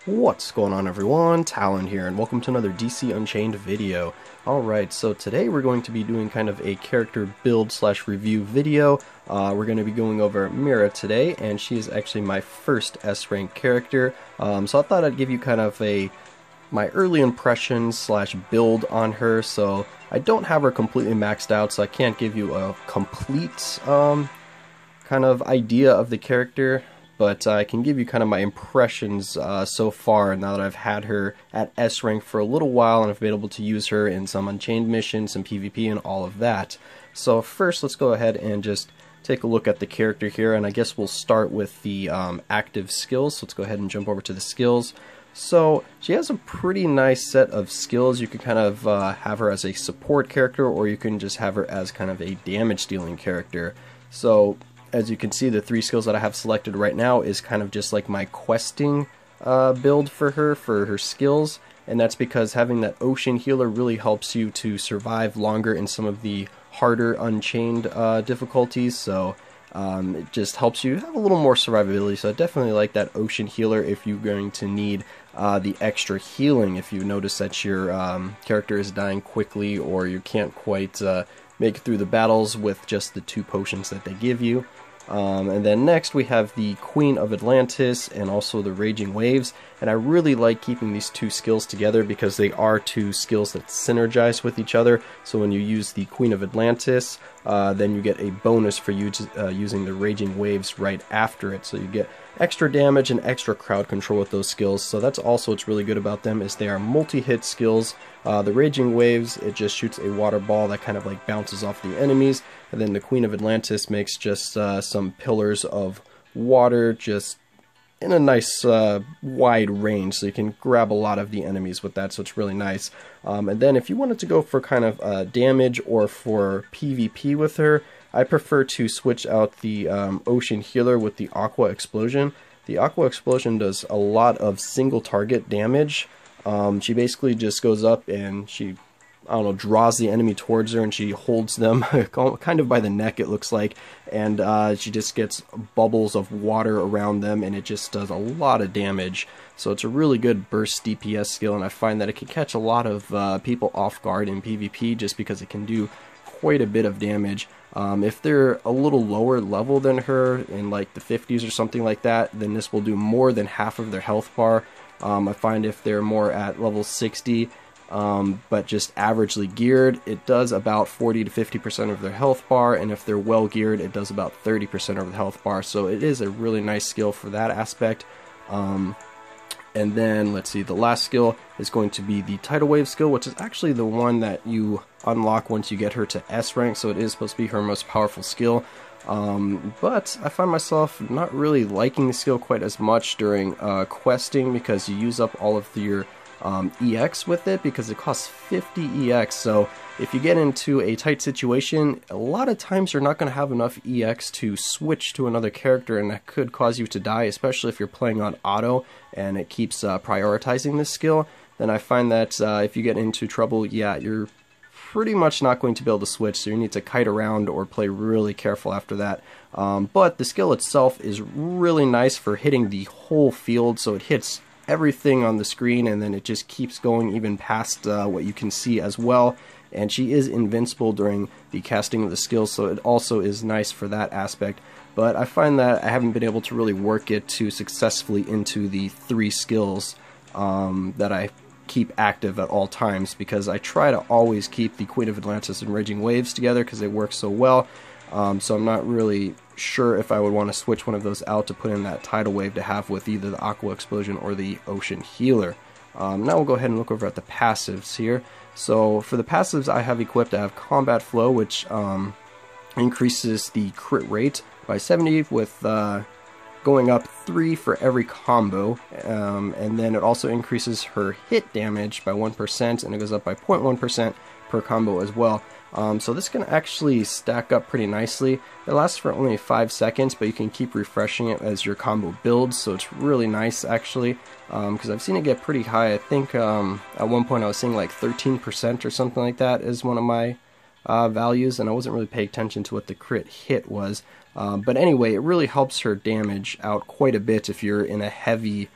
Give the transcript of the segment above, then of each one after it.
What's going on, everyone? Talen here, and welcome to another DC Unchained video. Alright, so today we're going to be doing kind of a character build slash review video. We're going to be going over Mera today, and she is actually my first S-rank character. So I thought I'd give you kind of my early impressions slash build on her. So I don't have her completely maxed out, so I can't give you a complete kind of idea of the character. But I can give you kind of my impressions so far now that I've had her at S rank for a little while and I've been able to use her in some Unchained missions, some PvP, and all of that. So first, let's go ahead and just take a look at the character here, and I guess we'll start with the active skills. So let's go ahead and jump over to the skills. So she has a pretty nice set of skills. You can kind of have her as a support character, or you can just have her as kind of a damage dealing character. So as you can see, the three skills that I have selected right now is kind of just like my questing build for her skills, and that's because having that ocean healer really helps you to survive longer in some of the harder Unchained difficulties. So it just helps you have a little more survivability. So I definitely like that ocean healer if you're going to need the extra healing if you notice that your character is dying quickly, or you can't quite make it through the battles with just the 2 potions that they give you. And then next we have the Queen of Atlantis and also the Raging Waves, and I really like keeping these 2 skills together because they are 2 skills that synergize with each other. So when you use the Queen of Atlantis, then you get a bonus for using the Raging Waves right after it, so you get extra damage and extra crowd control with those skills. So that's also what's really good about them, is they are multi-hit skills. The Raging Waves, it just shoots a water ball that kind of like bounces off the enemies, and then the Queen of Atlantis makes just some pillars of water just in a nice wide range, so you can grab a lot of the enemies with that, so it's really nice. And then if you wanted to go for kind of damage or for PvP with her, I prefer to switch out the Ocean Healer with the Aqua Explosion. The Aqua Explosion does a lot of single target damage. She basically just goes up and she, I don't know, draws the enemy towards her, and she holds them kind of by the neck, it looks like, and she just gets bubbles of water around them, and it just does a lot of damage. So it's a really good burst DPS skill, and I find that it can catch a lot of people off guard in PvP just because it can do quite a bit of damage. If they're a little lower level than her, in like the 50s or something like that, then this will do more than half of their health bar. I find if they're more at level 60, but just averagely geared, it does about 40 to 50% of their health bar, and if they're well geared, it does about 30% of the health bar. So it is a really nice skill for that aspect. And then let's see, the last skill is going to be the Tidal Wave skill, which is actually the one that you unlock once you get her to S rank, so it is supposed to be her most powerful skill. But I find myself not really liking the skill quite as much during questing, because you use up all of your EX with it, because it costs 50 EX. So if you get into a tight situation, a lot of times you're not going to have enough EX to switch to another character, and that could cause you to die, especially if you're playing on auto and it keeps prioritizing this skill. Then I find that if you get into trouble, yeah, you're pretty much not going to be able to switch, so you need to kite around or play really careful after that. But the skill itself is really nice for hitting the whole field, so it hits everything on the screen, and then it just keeps going even past what you can see as well. And she is invincible during the casting of the skill, so it also is nice for that aspect. But I find that I haven't been able to really work it to successfully into the 3 skills that I keep active at all times, because I try to always keep the Queen of Atlantis and Raging Waves together because they work so well. So I'm not really sure if I would want to switch one of those out to put in that Tidal Wave to have with either the Aqua Explosion or the Ocean Healer. Now we'll go ahead and look over at the passives here. So for the passives I have equipped, I have Combat Flow, which increases the crit rate by 70 with going up 3 for every combo, and then it also increases her hit damage by 1%, and it goes up by 0.1% per combo as well. So this can actually stack up pretty nicely. It lasts for only 5 seconds, but you can keep refreshing it as your combo builds, so it's really nice actually, because I've seen it get pretty high. I think at one point I was seeing like 13% or something like that is one of my values, and I wasn't really paying attention to what the crit hit was. But anyway, it really helps her damage out quite a bit if you're in a heavy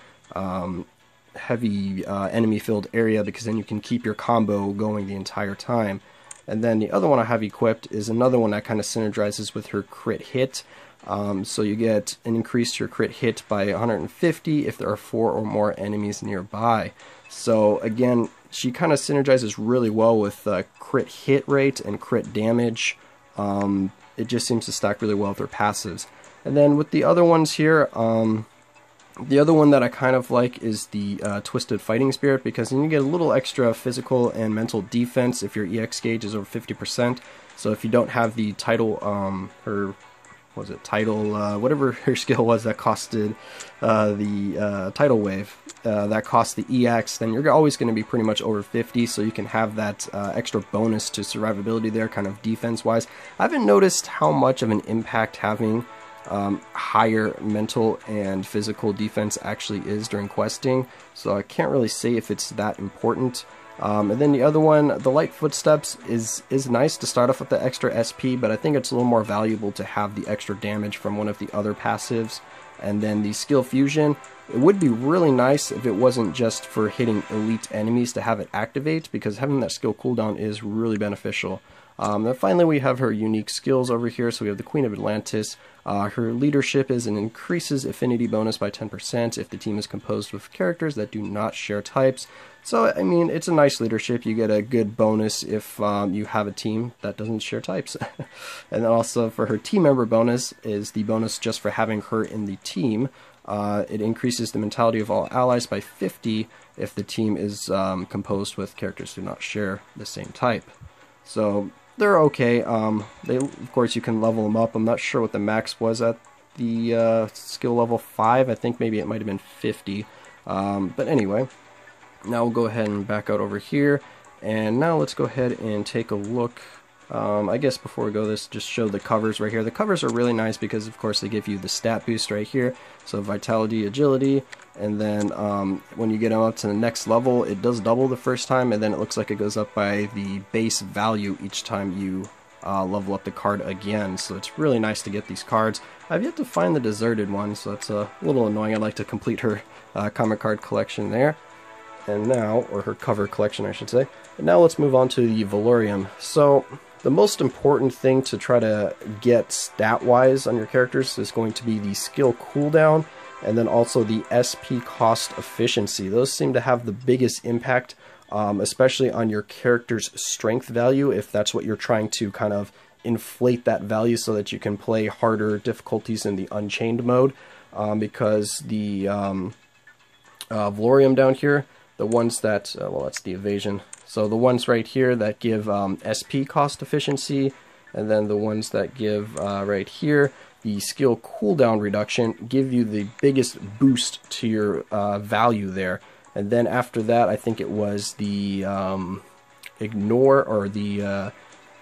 heavy enemy filled area, because then you can keep your combo going the entire time. And then the other one I have equipped is another one that kind of synergizes with her crit hit. So you get an increase to your crit hit by 150 if there are 4 or more enemies nearby. So again, she kind of synergizes really well with crit hit rate and crit damage. It just seems to stack really well with her passives. And then with the other ones here, the other one that I kind of like is the Twisted Fighting Spirit, because then you get a little extra physical and mental defense if your EX gauge is over 50%. So if you don't have the title, whatever her skill was that costed the tidal wave, that cost the EX, then you're always going to be pretty much over 50, so you can have that extra bonus to survivability there, kind of defense-wise. I haven't noticed how much of an impact having higher mental and physical defense actually is during questing, so I can't really say if it's that important. And then the other one, the Light Footsteps, is nice to start off with the extra SP, but I think it's a little more valuable to have the extra damage from one of the other passives. And then the Skill Fusion, it would be really nice if it wasn't just for hitting elite enemies to have it activate, because having that skill cooldown is really beneficial. Then finally we have her unique skills over here. So we have the Queen of Atlantis. Her leadership is an increases affinity bonus by 10% if the team is composed with characters that do not share types. So I mean, it's a nice leadership. You get a good bonus if you have a team that doesn't share types. And then also for her team member bonus is the bonus just for having her in the team. It increases the mentality of all allies by 50 if the team is composed with characters who do not share the same type. So they're okay. Of course, you can level them up. I'm not sure what the max was at the skill level 5. I think maybe it might have been 50. But anyway, now we'll go ahead and back out over here. And now let's go ahead and take a look. I guess before we go, this just show the covers right here. The covers are really nice because, of course, they give you the stat boost right here. So vitality, agility, and then when you get them up to the next level, it does double the first time, and then it looks like it goes up by the base value each time you level up the card again. So it's really nice to get these cards. I've yet to find the deserted one, so that's a little annoying. I'd like to complete her comic card collection there. And now, or her cover collection, I should say. And now let's move on to the Valorium. So the most important thing to try to get stat-wise on your characters is going to be the skill cooldown, and then also the SP cost efficiency. Those seem to have the biggest impact, especially on your character's strength value, if that's what you're trying to kind of inflate that value so that you can play harder difficulties in the Unchained mode, because the Valorium down here, the ones that, well, that's the evasion. So the ones right here that give SP cost efficiency, and then the ones that give right here the skill cooldown reduction, give you the biggest boost to your value there. And then after that, I think it was the ignore, or the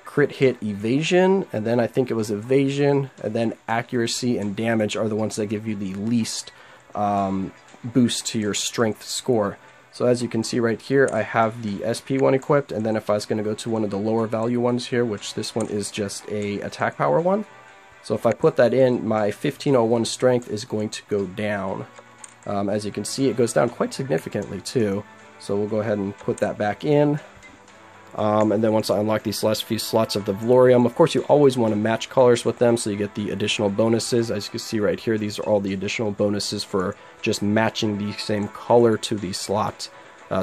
crit hit evasion, and then I think it was evasion, and then accuracy and damage are the ones that give you the least boost to your strength score. So as you can see right here, I have the SP one equipped, and then if I was going to go to one of the lower value ones here, which this one is just a attack power one, so if I put that in, my 1501 strength is going to go down. As you can see, it goes down quite significantly too. So we'll go ahead and put that back in. And then once I unlock these last few slots of the Valorium, of course you always want to match colors with them so you get the additional bonuses. As you can see right here, these are all the additional bonuses for just matching the same color to the slot.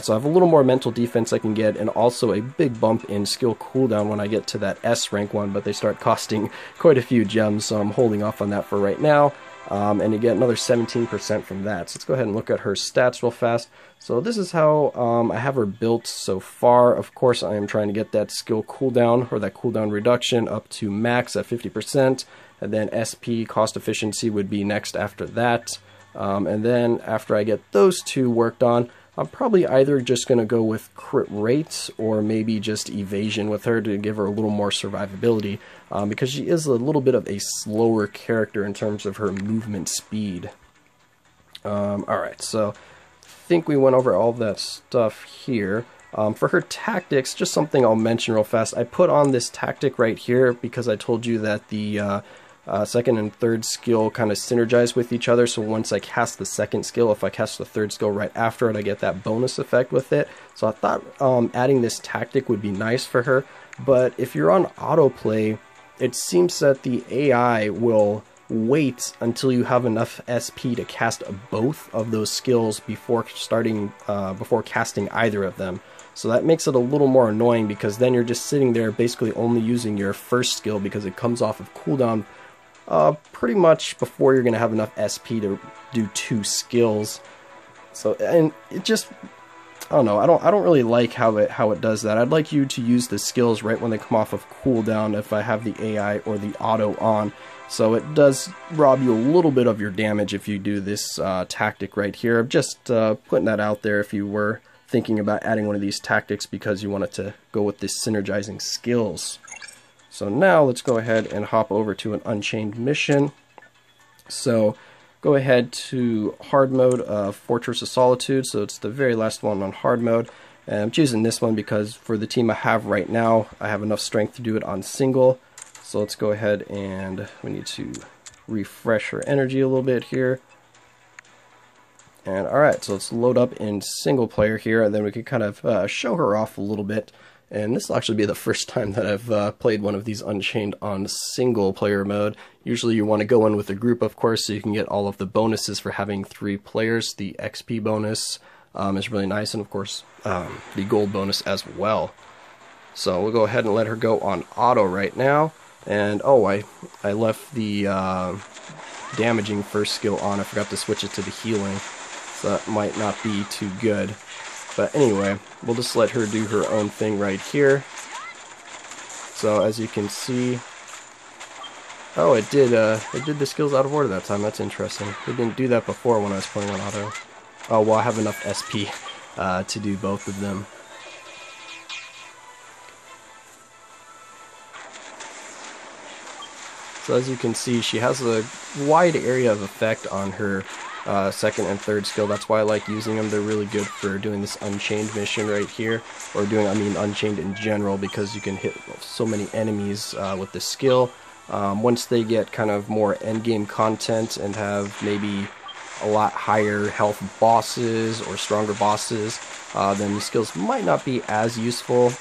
So I have a little more mental defense I can get, and also a big bump in skill cooldown when I get to that S rank one, but they start costing quite a few gems, so I'm holding off on that for right now. And you get another 17% from that. So let's go ahead and look at her stats real fast. So this is how I have her built so far. Of course, I am trying to get that skill cooldown, or that cooldown reduction, up to max at 50%. And then SP cost efficiency would be next after that. And then after I get those two worked on, I'm probably either just going to go with crit rates, or maybe just evasion with her to give her a little more survivability, because she is a little bit of a slower character in terms of her movement speed. Alright, so I think we went over all that stuff here. For her tactics, just something I'll mention real fast. I put on this tactic right here because I told you that the second and third skill kind of synergize with each other. So once I cast the second skill, if I cast the third skill right after it, I get that bonus effect with it. So I thought adding this tactic would be nice for her. But if you're on autoplay, it seems that the AI will wait until you have enough SP to cast both of those skills before casting either of them. So that makes it a little more annoying, because then you're just sitting there basically only using your first skill, because it comes off of cooldown pretty much before you're going to have enough SP to do 2 skills. So, and it just, I don't know, I don't really like how it does that. I'd like you to use the skills right when they come off of cooldown if I have the AI or the auto on. So it does rob you a little bit of your damage if you do this tactic right here. I'm just putting that out there if you were thinking about adding one of these tactics because you wanted to go with this synergizing skills. So now let's go ahead and hop over to an Unchained mission. So go ahead to hard mode, Fortress of Solitude. So it's the very last one on hard mode. And I'm choosing this one because for the team I have right now, I have enough strength to do it on single. So let's go ahead and we need to refresh her energy a little bit here. And alright, so let's load up in single player here, and then we can kind of show her off a little bit. And this will actually be the first time that I've played one of these Unchained on single player mode. Usually you want to go in with a group, of course, so you can get all of the bonuses for having 3 players. The XP bonus is really nice, and of course the gold bonus as well. So we'll go ahead and let her go on auto right now. And oh, I left the damaging first skill on. I forgot to switch it to the healing, so that might not be too good. But anyway, we'll just let her do her own thing right here. So as you can see, oh, it did the skills out of order that time. That's interesting. It didn't do that before when I was playing on auto. Oh, well, I have enough SP to do both of them. So as you can see, she has a wide area of effect on her second and third skill. That's why I like using them. They're really good for doing this Unchained mission right here, or Unchained in general, because you can hit so many enemies with this skill. Once they get kind of more endgame content and have maybe a lot higher health bosses or stronger bosses, then the skills might not be as useful.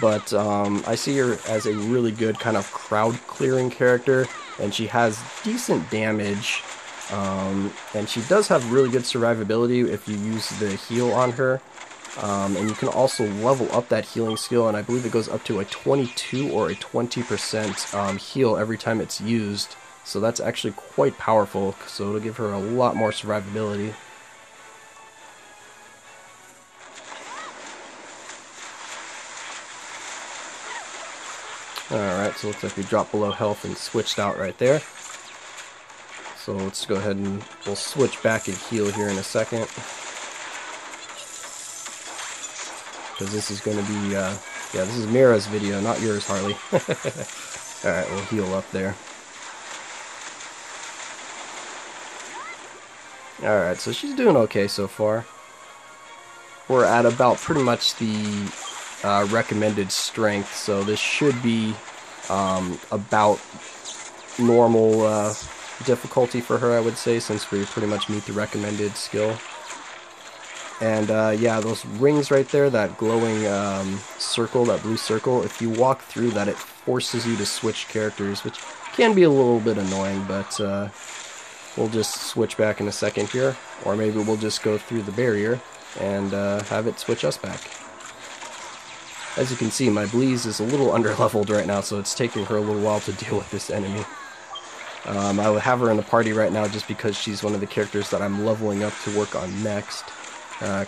But I see her as a really good kind of crowd clearing character, and she has decent damage, and she does have really good survivability if you use the heal on her, and you can also level up that healing skill, and I believe it goes up to a 22 or a 20% heal every time it's used, so that's actually quite powerful, so it'll give her a lot more survivability. Alright, so it looks like we dropped below health and switched out right there. So let's go ahead and we'll switch back and heal here in a second. Because this is going to be, yeah, this is Mera's video, not yours, Harley. Alright, we'll heal up there. Alright, so she's doing okay so far. We're at about pretty much the recommended strength, so this should be about normal difficulty for her, I would say, since we pretty much meet the recommended skill. And yeah, those rings right there, that glowing circle, that blue circle, if you walk through that, it forces you to switch characters, which can be a little bit annoying, but we'll just switch back in a second here, or maybe we'll just go through the barrier and have it switch us back. As you can see, my Bleeze is a little under-leveled right now, so it's taking her a little while to deal with this enemy. I would have her in the party right now just because she's one of the characters that I'm leveling up to work on next.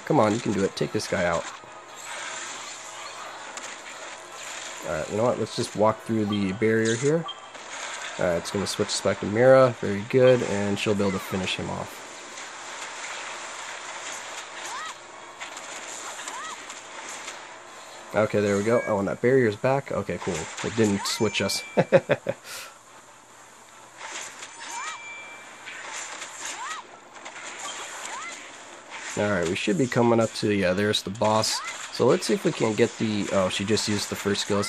Come on, you can do it. Take this guy out. Alright, you know what? Let's just walk through the barrier here. Alright, it's going to switch us back to Mera. Very good, and she'll be able to finish him off. Okay, there we go. Oh, and that barrier's back. Okay, cool. It didn't switch us. Alright, we should be coming up to, yeah, there's the boss. So let's see if we can get the, oh, she just used the first skill.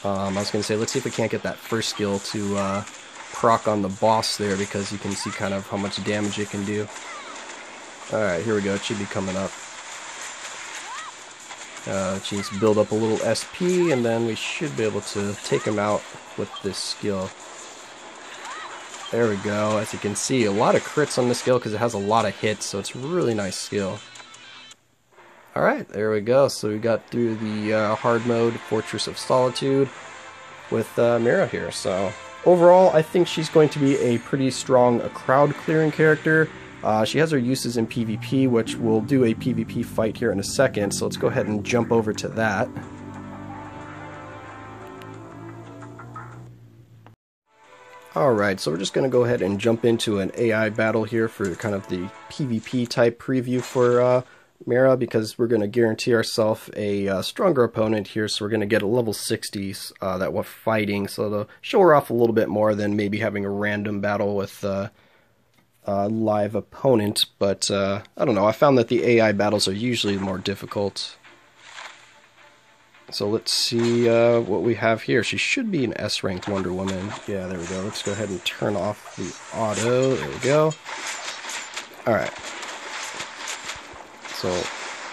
I was going to say, let's see if we can't get that first skill to proc on the boss there because you can see kind of how much damage it can do. Alright, here we go. It should be coming up. She needs to build up a little SP, and then we should be able to take him out with this skill. There we go. As you can see, a lot of crits on this skill because it has a lot of hits, so it's a really nice skill. Alright, there we go. So we got through the hard mode Fortress of Solitude with Mera here. So overall, I think she's going to be a pretty strong crowd clearing character. She has her uses in PvP, which we'll do a PvP fight here in a second, so let's go ahead and jump over to that. Alright, so we're just going to go ahead and jump into an AI battle here for kind of the PvP type preview for Mera, because we're going to guarantee ourselves a stronger opponent here, so we're going to get a level 60 that we're fighting, so to show her off a little bit more than maybe having a random battle with live opponent, but I don't know, I found that the AI battles are usually more difficult. So let's see what we have here. She should be an S-ranked Wonder Woman. Yeah, there we go. Let's go ahead and turn off the auto. There we go. Alright. So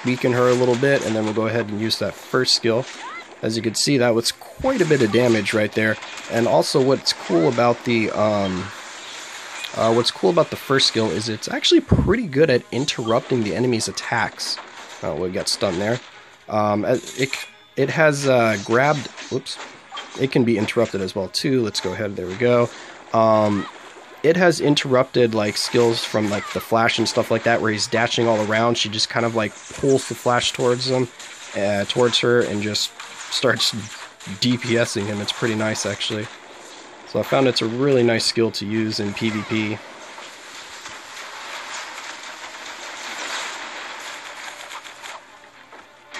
weaken her a little bit, and then we'll go ahead and use that first skill. As you can see, that was quite a bit of damage right there. And also what's cool about the first skill is it's actually pretty good at interrupting the enemy's attacks. Oh, we got stunned there. It has grabbed... Whoops. It can be interrupted as well, too. Let's go ahead. There we go. It has interrupted, like, skills from, like, the Flash and stuff like that, where he's dashing all around. She just kind of, like, pulls the Flash towards him, towards her, and just starts DPSing him. It's pretty nice, actually. So I found it's a really nice skill to use in PvP.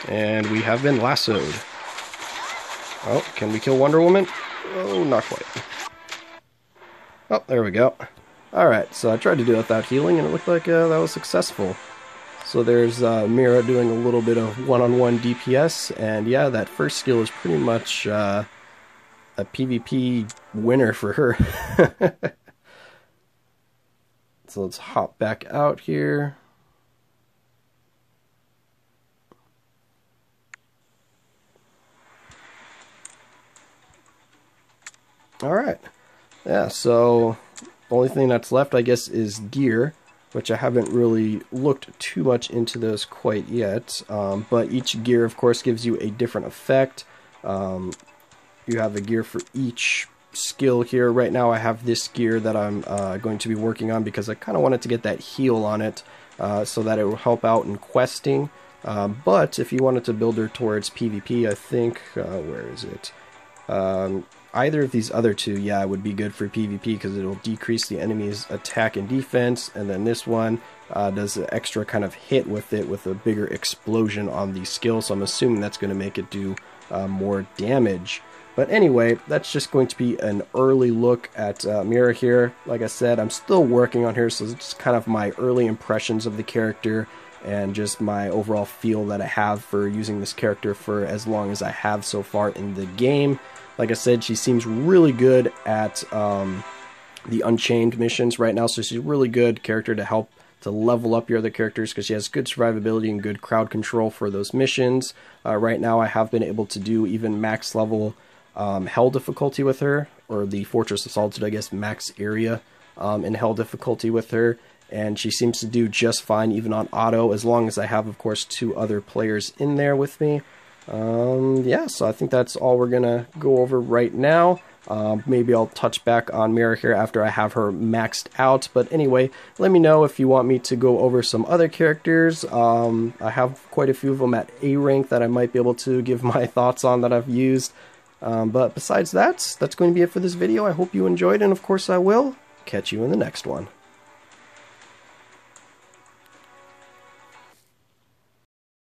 And we have been lassoed. Oh, can we kill Wonder Woman? Oh, not quite. Oh, there we go. Alright, so I tried to do it without healing, and it looked like that was successful. So there's Mera doing a little bit of one-on-one DPS, and yeah, that first skill is pretty much a PvP winner for her. So let's hop back out here. Alright, yeah, so the only thing that's left, I guess, is gear, which I haven't really looked too much into those quite yet, but each gear, of course, gives you a different effect. You have a gear for each skill here. Right now I have this gear that I'm going to be working on because I kind of wanted to get that heal on it so that it will help out in questing. But if you wanted to build her towards PvP, I think, where is it? Either of these other two, yeah, it would be good for PvP because it'll decrease the enemy's attack and defense, and then this one does an extra kind of hit with it with a bigger explosion on the skill, so I'm assuming that's going to make it do more damage. But anyway, that's just going to be an early look at Mera here. Like I said, I'm still working on her, so it's just kind of my early impressions of the character and just my overall feel that I have for using this character for as long as I have so far in the game. Like I said, she seems really good at the Unchained missions right now, so she's a really good character to help to level up your other characters because she has good survivability and good crowd control for those missions. Right now I have been able to do even max level hell difficulty with her, or the Fortress of Solitude, I guess, max area in hell difficulty with her, and she seems to do just fine even on auto, as long as I have, of course, 2 other players in there with me. Yeah, so I think that's all we're gonna go over right now. Maybe I'll touch back on Mera here after I have her maxed out, but anyway, let me know if you want me to go over some other characters. I have quite a few of them at A rank that I might be able to give my thoughts on that I've used. But besides that, that's going to be it for this video. I hope you enjoyed, and of course I will catch you in the next one.